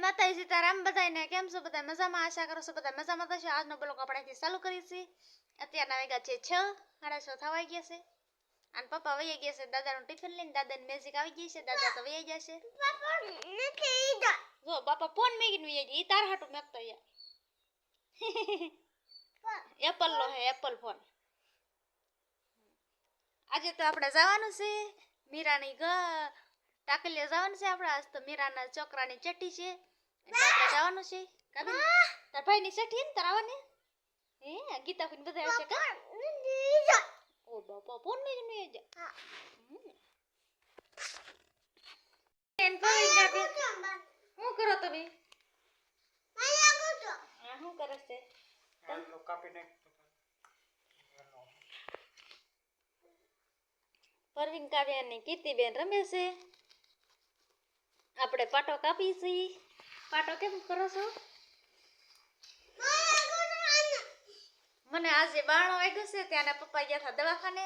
માતાજી સીતારામ બધાને કેમ છો? બધા મજામાં? આશા કરો છો બધા મજામાં થશે. આજનો બ્લોગ આપણે ચાલુ કરી છે. અત્યારના વાગ્યા છે 6, 6:30 થવા ગયા છે. અને પપ્પા વહી ગયા છે દાદાનું ટિફિન લઈને. દાદાની મેજિક આવી ગઈ છે. દાદા તો વહી ગયા છે. જો બાપા ફોન મેગીને વહી ગયા. ઈ તાર હાટું મેકતો યાર. એપલ નો હે, એપલ ફોન. આજે તો આપણે જવાનું છે મીરાની ટાકલીએ જવાનું છે આપણે. આજ તો મીરાના છોકરાની ચટ્ટી છે એટલે આપણે જવાનું છે. કાબેન તાર ભાઈની ચટ્ટી ને તાર આવવાની હે? ગીતા ફીન બધા આવશે કા? ઓ બાપા ફોન મેં નહીં જા. એન ભાઈ કાબેન શું કરો તમે? શું કરે છે? કાપી નાખ. પરવીન કાવ્યા ની કીર્તિબેન રમે છે. આપણે પાટો કાપી છીએ. પાટો કેમ કરો છો? મને આજે બાણો વાગ્યો છે. ત્યાંના પપ્પા ગયા હતા દવાખાને.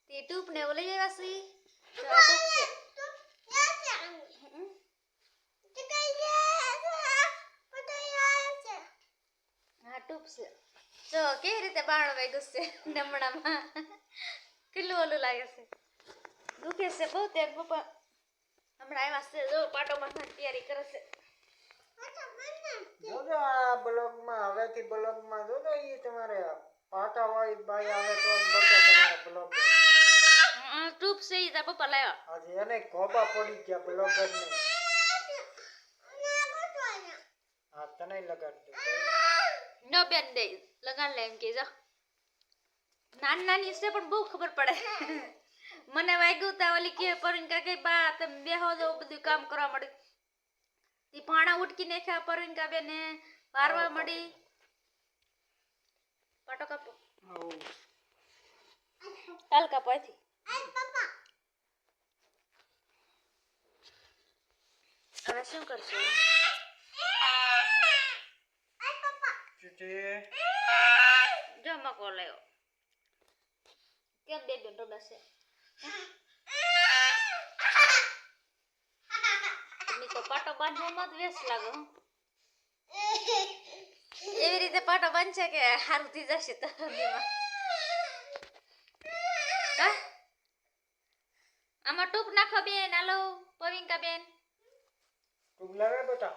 તે ટૂપ ને એવું લઈ આવ્યા છીએ. તો આ ટૂપ છે. હા ટૂપ છે. જો કેવી રીતે બાણો વાગ્યો છે નમણામાં. કેટલું ઓલું લાગે છે. દુખે છે બહુ. તે પપ્પા હમણાં આવ્યા છે. જો પાટો મારવાની તૈયારી કરે છે. જોજો આ બ્લોગમાં હવેથી બ્લોગમાં જોજો ઈ તમારે પાટા વાળી બાઈ આવે તો જ બકે તમારા બ્લોગ. ટૂપ છે ઈ તારા પપ્પા લાવ્યા. આજે એને ગોબા પડી ગયા બ્લોગર ને. હા તને લગાડ દે. નો બેન દે લગાડ લે એમ કે જો. નાની નાની છે પણ બહુ ખબર પડે. મને વાગ્યું તા ઓલી કે પરવીન કાકી બા તમે બેહો જો બધું કામ કરવા મળી. ઈ પાણા ઉટકી નાખ્યા પરવીન કાબે ને વારવા મળી. પાટો કાપો. હાલ કાપો અહીંથી. હવે શું કરશો? જો મકો લેવો. કેમ બે બેન રમે છે? તમે તો પાટો બાંધવામાં જ વ્યસ્ત લાગો. એવી રીતે પાટો બાંધશે કે હારું થઈ જશે તો. આમાં ટૂપ નાખો બેન. હાલો પવિંકા બેન. તું લાવે બેટા.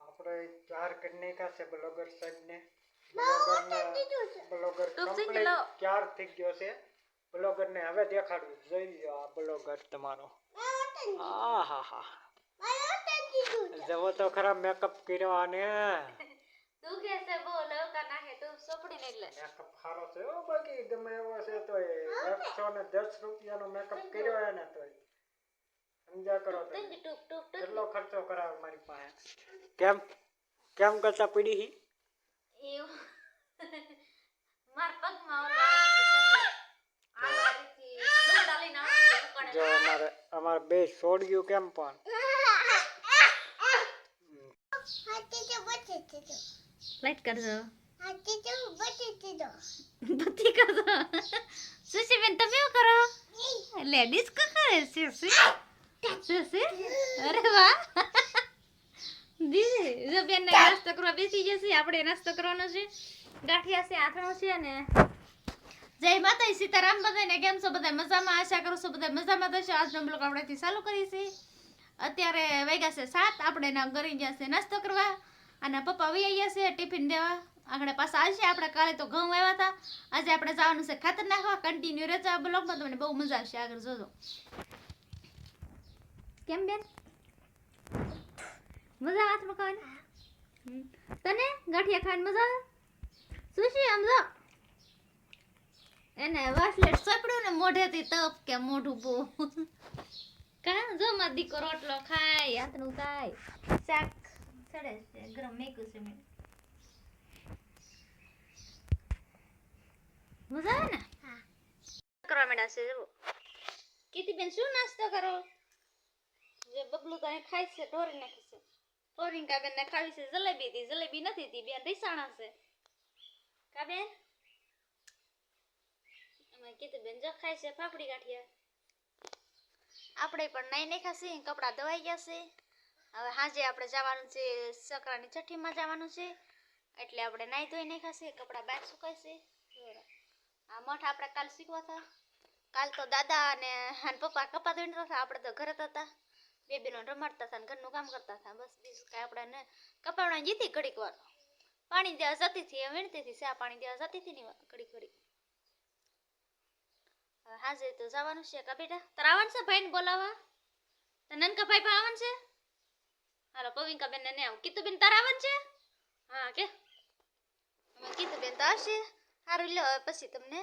આપણે 4 કરને કા છે બ્લોગર સાહેબ ને. બ્લોગર કમ્પ્લીટ 4 થઈ ગયો છે. બ્લોગર ને હવે દેખાડું. જોઈ લ્યો આ બ્લોગર તમારો. આહાહા જવો તો ખરા મેકઅપ કર્યો આને. તું કે છે બોલ લવકા નાખે તું સોપડી ને એટલે મેકઅપ ખારો છે ઓ. બાકી ગમે એવો છે તો 110 રૂપિયાનો મેકઅપ કર્યો એને તો સમજા કરો તમે. કેટલો ખર્ચો કરાવે મારી પાસે. કેમ કરતા પડી હી એવું માર પગમાં ઓલા જો અમારે બે છોડ્યું કેમ પણ. લાઈટ કરજો. બત્તી કરજો. સુશી બેન તમે શું કરો? લેડીઝ કો કરે છે સુશી. અરે વાહ. દીદી જો બેન ને નાસ્તો કરવા બેસી જશે. આપણે નાસ્તો કરવાનો છે. ગાંઠિયા છે, આથણો છે ને. જય માતાજી સીતારામ બધાને કેમ છો? બધા મજામાં? આશા કરું છું બધા મજામાં થશે. આજનો બ્લોગ આપણેથી ચાલુ કરી છે. અત્યારે વાગ્યા છે 7. આપણે ના ઘરે ગયા છે નાસ્તો કરવા. અને પપ્પા વહી ગયા છે ટિફિન દેવા. આગળ પાછા આવશે. આપણે કાલે તો ઘઉં આવ્યા હતા. આજે આપણે જવાનું છે ખાતર નાખવા. કન્ટિન્યુ રહેજો આ બ્લોગમાં. તમને બહુ મજા આવશે. આગળ જોજો. કેમ બેન મજા હાથમાં ખાવાની? તને ગાંઠિયા ખાવાની મજા આવે? શું છે સમજો એને વાસલેટ સપડ્યું ને મોઢેથી તપ કે મોઢું બહુ કા. જો માં દીકો રોટલો ખાય હાથનું ખાય. શાક ચડે છે ગરમ મેક્યું છે મેં. મજા આવે ને? હા કરવા માંડ્યા છે. જો કીર્તિબેન શું નાસ્તો કરો? જે બબલું તો અહીં ખાય છે ઢોરી નાખે છે. ઓરિંકા બેન ને ખાવી છે જલેબી. થી જલેબી નથી તી બેન રીસાણા છે કા બેન. અમે કીધું બેન જો ખાય છે ફાફડી ગાંઠિયા. આપણે પણ નાઈ નાખ્યા છે, કપડાં ધોવાઈ ગયા છે. હવે સાંજે આપણે જવાનું છે સકરાની છઠ્ઠીમાં જવાનું છે, એટલે આપણે નાઈ ધોઈ નાખ્યા છે, કપડાં બહાર સુકાય છે. આ મઠ આપણે કાલ શીખવા હતા. કાલ તો દાદા અને પપ્પા કપા ધોઈને હતા, આપણે તો ઘરે જ હતા. બે બેનો રમાડતા હતા ને ઘરનું કામ કરતા હતા. બસ બીજું કાંઈ આપણે કપાવડા જીતી ઘડીક વાર પાણી દેવા જતી હતી, વીણતી હતી, ચા પાણી દેવા જતી હતી ને ઘડીક ઘડીક. હવે હાજે તો જવાનું છે. કા બેટા તાર આવવાનું છે ભાઈને બોલાવવા? તો નનકા ભાઈ પણ આવવાનું છે? હાલો પવિંકા બેન ને આવ. કીતુ બેન તાર આવવાનું છે? હા કે કીતુ બેન તો આવશે. સારું લ્યો હવે પછી તમને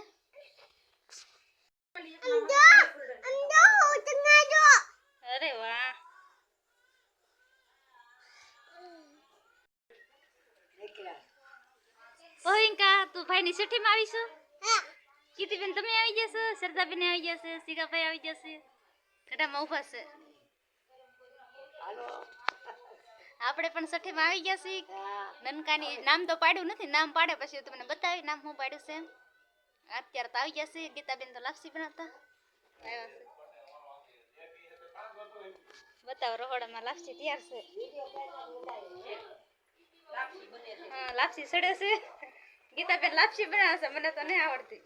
અરે વાહ પવિંકા તું ભાઈની છઠ્ઠીમાં આવીશું? કીતુ બેન તમે આવી જશો, સરદા બેન આવી જશે, સિગાભાઈ આવી જશે, ગઢામાં ઉભા છે. આપણે પણ છઠ્ઠીમાં આવી ગયા છીએ. નનકાની નામ તો પાડ્યું નથી, નામ પાડે પછી તમને બતાવી નામ હું પાડ્યું છે. અત્યારે તો આવી ગયા છે. ગીતાબેન તો લાપસી બનાવતા આવ્યા છે. બતાવો રહોડામાં લાપસી તૈયાર છે. હા લાપસી સડે છે. ગીતાબેન લાપસી બનાવે છે, મને તો નહીં આવડતી.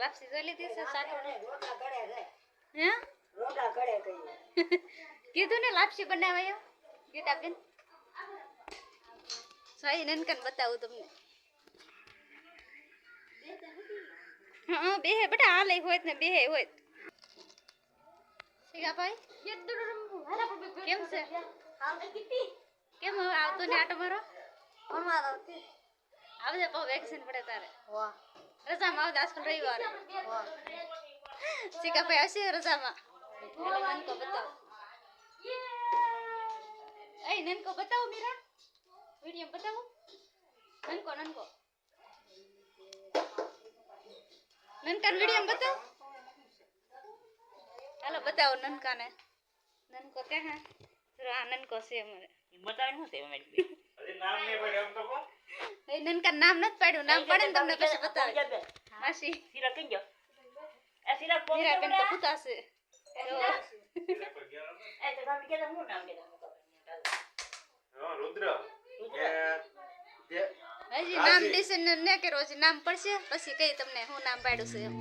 લાપસી જોઈ લીધી છે. કીધું ને લાપસી બનાવાય ગીતાબેન. સાઈ નનકન બતાવું તમને. હા બે બેટા આ લઈ હોય ને બે હોય. સિગાભાઈ કેમ છે? કેમ હવે આવતો ને આટો મારો? આવજે પાછું વેકેશન પડે તારે. રજામાં આવજે આજકાલ રવિવારે. સિગાભાઈ આવશે રજામાં. નનકો બતાવો. એ નનકો બતાવો મીરા. વિડીયો બતાવો. નનકો નનકાન વિડીયો બતાવો. હાલો બતાવો નનકાને. નનકો ક્યાં હે? આ નનકો છે અમારે. બતાવીને શું છે અમારી નામ ને પડ્યું એમ તો કો એ નનકાન નામ નથી પાડ્યું. નામ પાડે ને તમને પછી બતાવે. માસી સિરા કઈ ગયો એ સિરા કોણ મીરા બેન તો પૂતા છે. એ તો નામ કે હું નામ દેતા હા રુદ્ર હજી નામ ડિસિઝન ન કર્યો, હજી નામ પડશે પછી કઈ તમને હું નામ પાડ્યું છે એમ.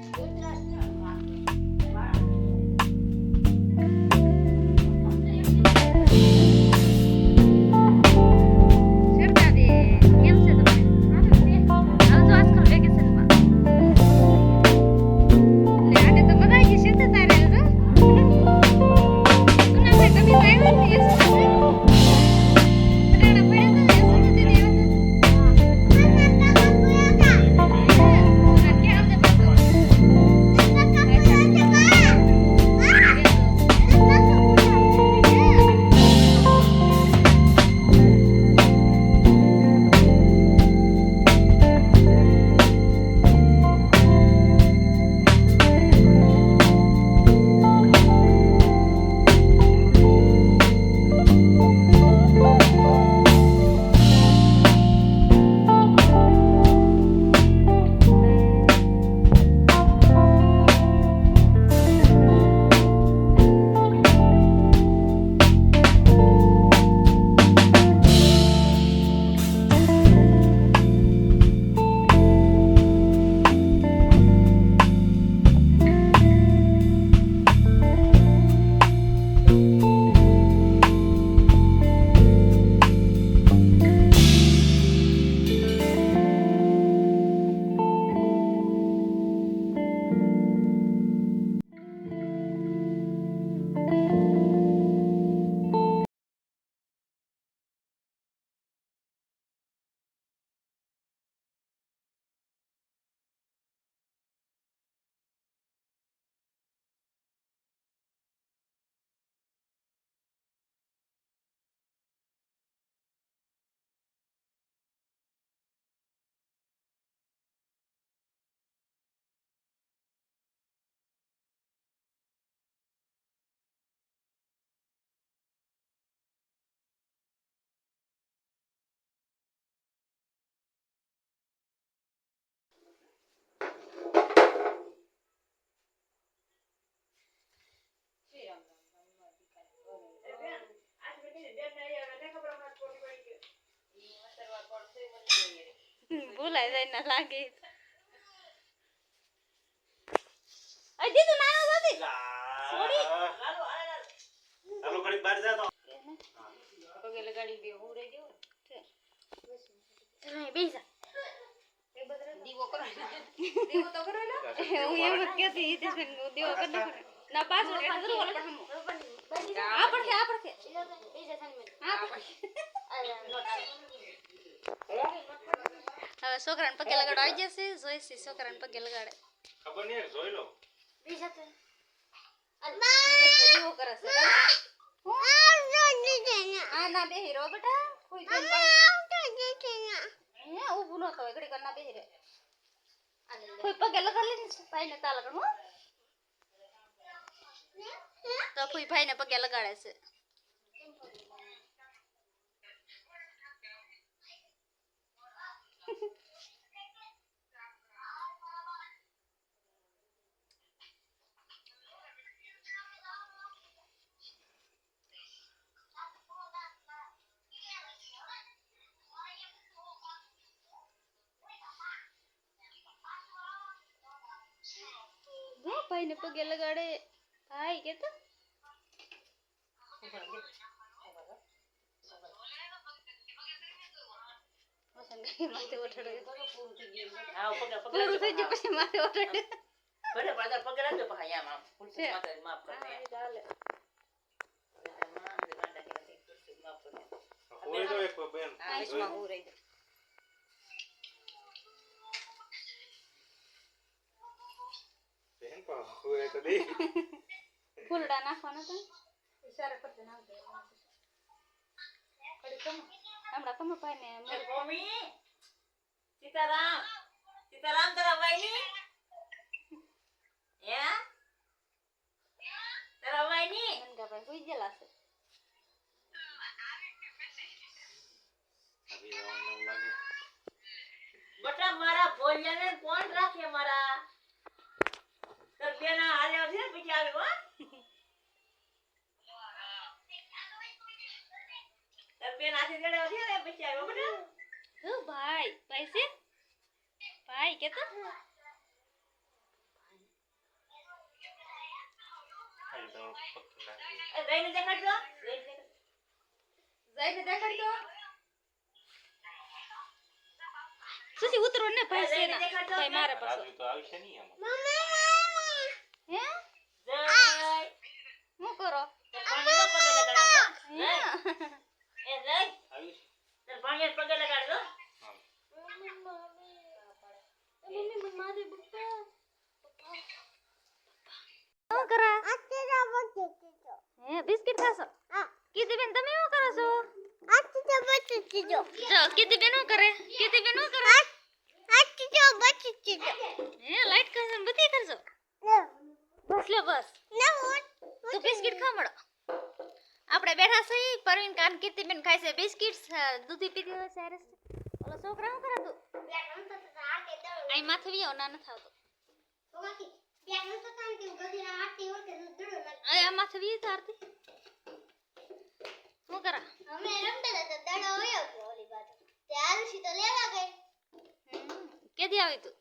ભૂલાઈ જાય ના લાગે આ દીધું નાનો નથી છોડી. હાલો ઘડીક બહાર જા તો પગે લગાડી દે હું રહી ગયો નહીં બેસા દીવો કરો દીવો તો કરો લો હું એમ જ કહેતી ઈ તે દીવો કરી નાખો ના પાછો કે જરૂર ઓલ પણ આ પડકે આ પડકે આ હવે છોકરાને પગે લગાડો આવી જશે જોઈસી છોકરાને પગે લગાડે ખબર નહીં જોઈ લો દીવો કરે છે આ ના બેહી રો બેટા કોઈ જન હે ઊભું ન થવાય ઘડી કર ના બેહી રે કોઈ પગે લગાડી લે ભાઈ ને તા લગાડ હો તો કોઈ ભાઈ ને પગે લગાડે છે ભાઈ ને પગે લગાડે ભાઈ કે તો માથે ઓઠડે પૂરું થઈ ગયું પછી માથે ઓઠડે હોઈ તો એક બેન બેન પણ હોઈ તો દે ફૂલડા નાખવાના તો ઈશારા કરતે નાખ દે કડી કમ હમણાં કમ ભાઈ ને મમ્મી સીતારામ સીતારામ તારા વાઈની હે તારા વાઈની ગંગા ભાઈ હોઈ ગયેલા છે આવી રામ લાગે બટા મારા ભોલિયાને કોણ રાખે મારા તાર બેના હાલ્યા છે પછી આવ્યો હો તાર બેન આથી જડ્યો છે ને પછી આવ્યો બટા ઓ ભાઈ ભાઈ છે ભાઈ કે તો ખાલી તો પક્કી નાખી એ જઈને દેખાડજો જઈને દેખાડી દો સુસી ઉતરો ને ભાઈ છે ના ભાઈ મારે પાછો રાજુ તો આવશે નહીં આમાં હે જય હું કરો પાણી નો પગે લગાડજો હે એ જય આવ્યું છે તાર પાણી પગે લગાડજો હા મમ્મી મને મારે બપ્પા શું કરા હે બિસ્કિટ ખાશો કીધી બેન તમે શું કરો છો જો કીધી બેન શું કરે કીધી બેન શું કરે હે લાઈટ કરશો ને બધી કરશો બસ લે બસ તો બિસ્કિટ ખા મળો આપણે બેઠા છીએ પરવીન કાન કીધી બેન ખાય છે બિસ્કિટ દૂધી પીધી હોય સારસ ઓલો છોકરા શું કરે તું અહીં માથે વિયો ના ન થાવતો આ માથે વિયો તારતી શું કરા કેદી આવી તું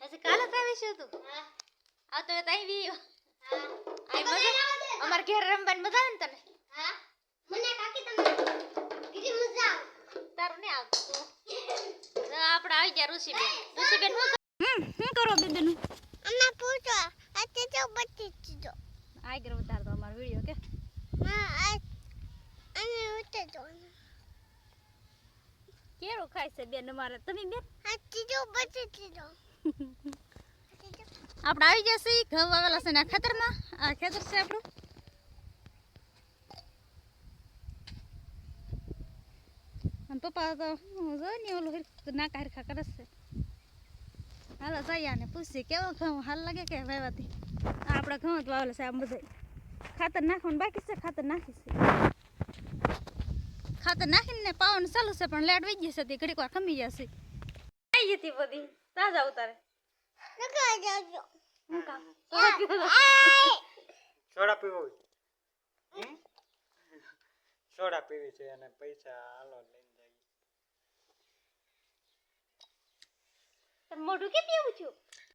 હજી કાલે જ આવી છે તું આ તો તઈ વિયો આઈ મજા અમાર ઘેર રમવાની મજા આવે ને તને તારું ને આવતું આપણે આવી ગયા ઋષિબેન શું કરો બેબેનું આઈ ગયો ઉતાર દો અમારો વિડિયો કે કેરો ખાય છે બેન અમારે તમે બેન આપણે આવી જશે ઘઉં વાવેલા છે ને આ ખેતરમાં આ ખેતર છે આપણું અને પપ્પા તો જો ને ઓલું નાકા હરખા કરે છે હાલો જઈએ ને પૂછીએ કેવો ઘઉં હાલ લાગે કે વાવાથી આપણે ઘઉં જ વાવેલા છે આમ બધા ખાતર નાખવાનું બાકી છે ખાતર નાખી છે ખાતર નાખીને પાવાનું ચાલુ છે પણ લેટ વહી જશે તે ઘડીક વાર ખમી જશે આવી જતી બધી તાજા ઉતારે સોડા પીવો સોડા પીવી છે અને પૈસા હાલો લઈને જઈએ મોઢું કે પીવું છું